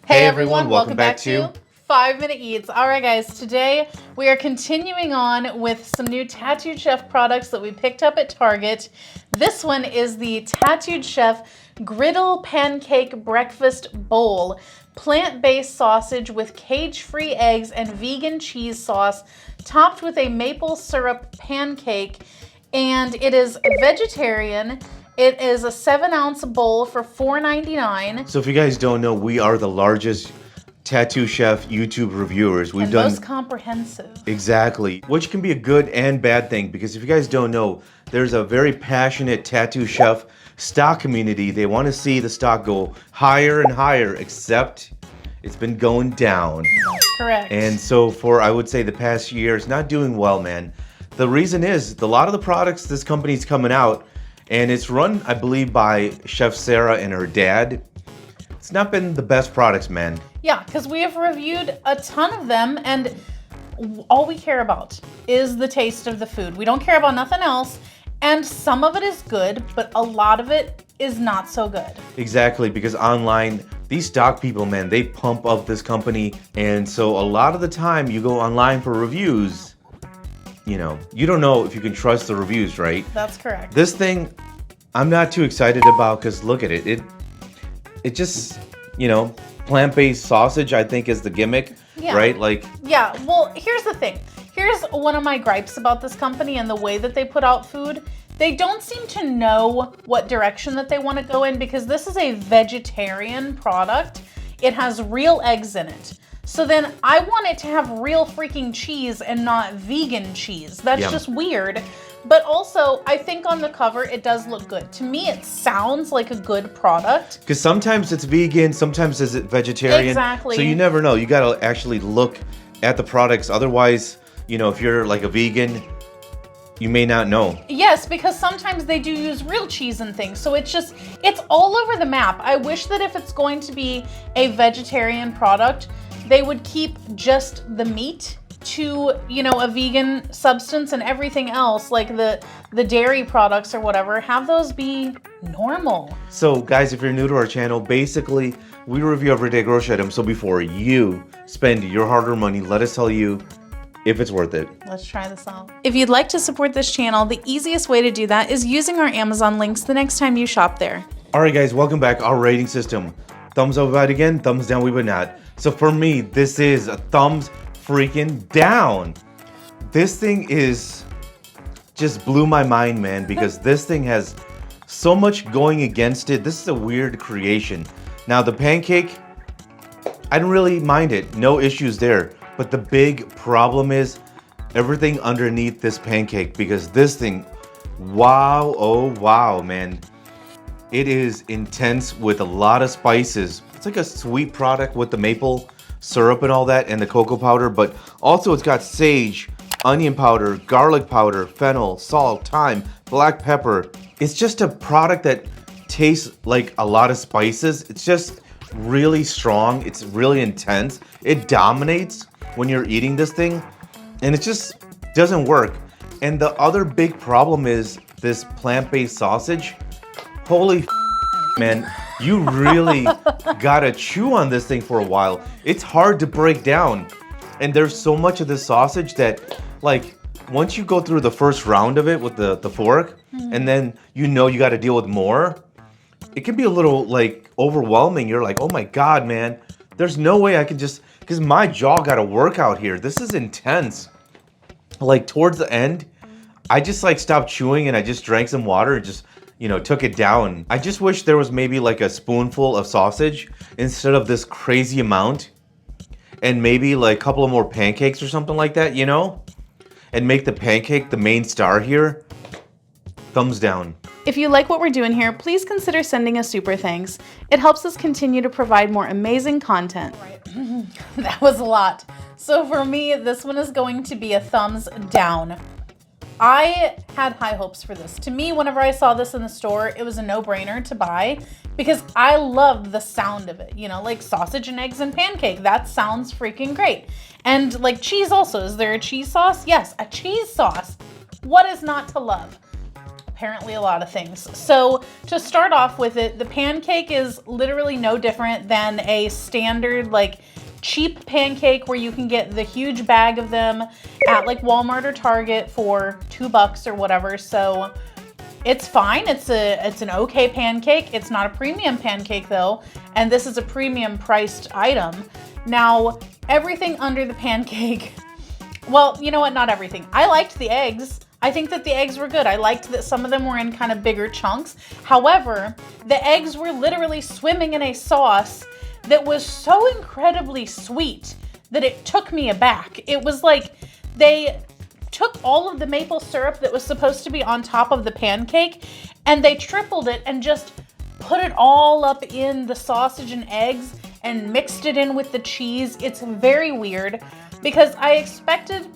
Hey everyone, welcome back to 5 Minute Eats. All right guys, today we are continuing on with some new Tattooed Chef products that we picked up at Target. This one is the Tattooed Chef Griddle Pancake Breakfast Bowl. Plant-based sausage with cage-free eggs and vegan cheese sauce, topped with a maple syrup pancake, and it is vegetarian. It is a 7-ounce bowl for $4.99. So if you guys don't know, we are the largest Tattoo Chef YouTube reviewers. We've done most comprehensive. Exactly, which can be a good and bad thing, because if you guys don't know, there's a very passionate Tattoo Chef stock community. They want to see the stock go higher and higher, except it's been going down. That's correct. And so for, I would say, the past year, it's not doing well, man. The reason is, a lot of the products this company's coming out, and it's run, I believe, by Chef Sarah and her dad. It's not been the best products, man. Yeah, because we have reviewed a ton of them, and all we care about is the taste of the food. We don't care about nothing else, and some of it is good, but a lot of it is not so good. Exactly, because online, these stock people, man, they pump up this company, and so a lot of the time you go online for reviews, you know, you don't know if you can trust the reviews, right? That's correct. This thing, I'm not too excited about, because look at it. It just, you know, plant-based sausage, I think, is the gimmick, right? Like, yeah, well, here's the thing. Here's one of my gripes about this company and the way that they put out food. They don't seem to know what direction that they want to go in, because this is a vegetarian product. It has real eggs in it. So then I want it to have real freaking cheese and not vegan cheese. That's just weird. But also, I think on the cover, it does look good. To me, it sounds like a good product. Because sometimes it's vegan, sometimes it's vegetarian. Exactly. So you never know. You got to actually look at the products. Otherwise, you know, if you're like a vegan, you may not know. Yes, because sometimes they do use real cheese and things. So it's all over the map. I wish that if it's going to be a vegetarian product, they would keep just the meat to, you know, a vegan substance, and everything else, like the dairy products or whatever, have those be normal. So guys, if you're new to our channel, basically we review everyday grocery items. So before you spend your hard-earned money, let us tell you if it's worth it. Let's try this out. If you'd like to support this channel, the easiest way to do that is using our Amazon links the next time you shop there. All right guys, welcome back. Our rating system. Thumbs up about again, thumbs down we would not. So for me, this is a thumbs freaking down. This thing is just blew my mind, man, because this thing has so much going against it. This is a weird creation. Now the pancake, I don't really mind it. No issues there. But the big problem is everything underneath this pancake, because this thing, wow, oh wow, man. It is intense with a lot of spices. It's like a sweet product with the maple syrup and all that, and the cocoa powder, but also it's got sage, onion powder, garlic powder, fennel, salt, thyme, black pepper. It's just a product that tastes like a lot of spices. It's just really strong. It's really intense. It dominates when you're eating this thing, and it just doesn't work. And the other big problem is this plant-based sausage. Holy man, you really gotta chew on this thing for a while. It's hard to break down. And there's so much of this sausage that, like, once you go through the first round of it with the fork, and then you know you gotta deal with more, it can be a little, like, overwhelming. You're like, oh my God, man, there's no way I can just, because my jaw gotta work out here. This is intense. Like, towards the end, I just, like, stopped chewing and I just drank some water and just, you know, took it down. I just wish there was maybe like a spoonful of sausage instead of this crazy amount, and maybe like a couple of more pancakes or something like that, you know, and make the pancake the main star here. Thumbs down. If you like what we're doing here, please consider sending us super thanks. It helps us continue to provide more amazing content. Right. That was a lot. So for me, this one is going to be a thumbs down. I had high hopes for this. To me, whenever I saw this in the store, it was a no-brainer to buy, because I loved the sound of it. You know, like sausage and eggs and pancake. That sounds freaking great. And like cheese also. Is there a cheese sauce? Yes, a cheese sauce. What is not to love? apparently a lot of things. So to start off with it, the pancake is literally no different than a standard like cheap pancake where you can get the huge bag of them at like Walmart or Target for $2 or whatever. So it's fine. It's an okay pancake. It's not a premium pancake though, and this is a premium priced item. Now, everything under the pancake, well, you know what? Not everything. I liked the eggs. I think that the eggs were good. I liked that some of them were in kind of bigger chunks. However, the eggs were literally swimming in a sauce that was so incredibly sweet that it took me aback. It was like they took all of the maple syrup that was supposed to be on top of the pancake and they tripled it and just put it all up in the sausage and eggs and mixed it in with the cheese. It's very weird because I expected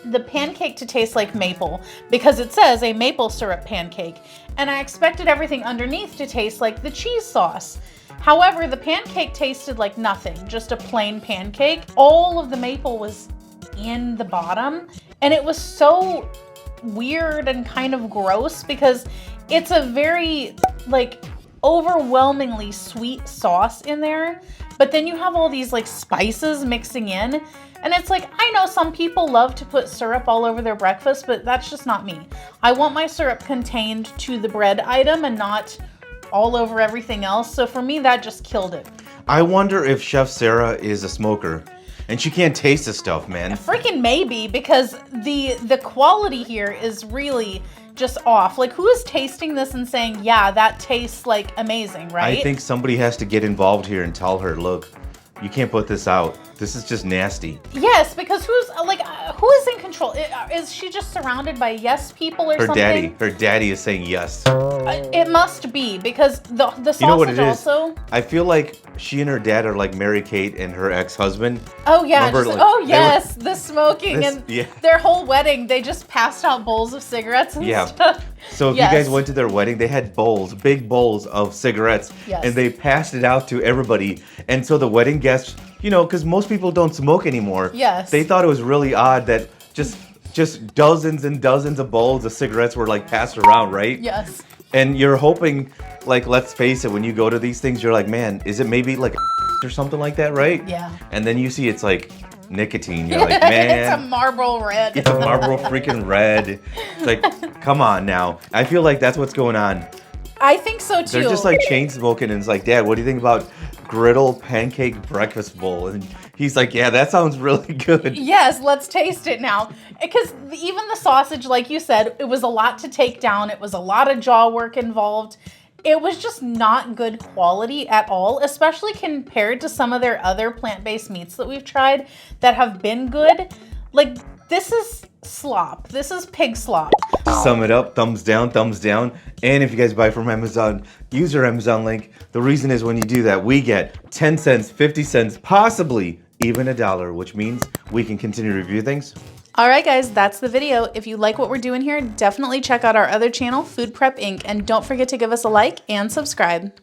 the pancake to taste like maple because it says a maple syrup pancake, and I expected everything underneath to taste like the cheese sauce. However, the pancake tasted like nothing, just a plain pancake. All of the maple was in the bottom, and it was so weird and kind of gross because it's a very like overwhelmingly sweet sauce in there, but then you have all these like spices mixing in. And it's like, I know some people love to put syrup all over their breakfast, but that's just not me. I want my syrup contained to the bread item and not all over everything else. So for me, that just killed it. I wonder if Chef Sarah is a smoker and she can't taste the stuff, man. Freaking maybe, because the quality here is really just off. Like, who is tasting this and saying, yeah, that tastes like amazing, right? I think somebody has to get involved here and tell her, look, you can't put this out. This is just nasty. Yes, because who is in control? Is she just surrounded by yes people or something? Her daddy is saying yes. It must be, because the sausage you know what it also. Is? I feel like she and her dad are like Mary Kate and her ex-husband. Oh yeah, Remember, the smoking and yeah. Their whole wedding, they just passed out bowls of cigarettes and stuff. So if you guys went to their wedding, they had bowls, big bowls of cigarettes, and they passed it out to everybody. And so the wedding guests, you know, because most people don't smoke anymore. Yes. They thought it was really odd that just dozens and dozens of bowls of cigarettes were like passed around, right? Yes. And you're hoping, like, let's face it, when you go to these things, you're like, man, is it maybe like or something like that, right? Yeah. And then you see it's like nicotine. You're like, man. It's a Marlboro Red. It's a Marlboro freaking Red. It's like, come on now. I feel like that's what's going on. I think so too. They're just like chain smoking, and it's like, Dad, what do you think about Griddle Pancake Breakfast Bowl? And he's like, yeah, that sounds really good. Yes, let's taste it now. Because even the sausage, like you said, it was a lot to take down. It was a lot of jaw work involved. It was just not good quality at all, especially compared to some of their other plant-based meats that we've tried that have been good. Like, this is slop. This is pig slop. Sum it up, thumbs down, thumbs down. And if you guys buy from Amazon, use our Amazon link. The reason is when you do that, we get 10 cents, 50 cents, possibly even $1, which means we can continue to review things. All right, guys, that's the video. If you like what we're doing here, definitely check out our other channel, Food Prep Inc. And don't forget to give us a like and subscribe.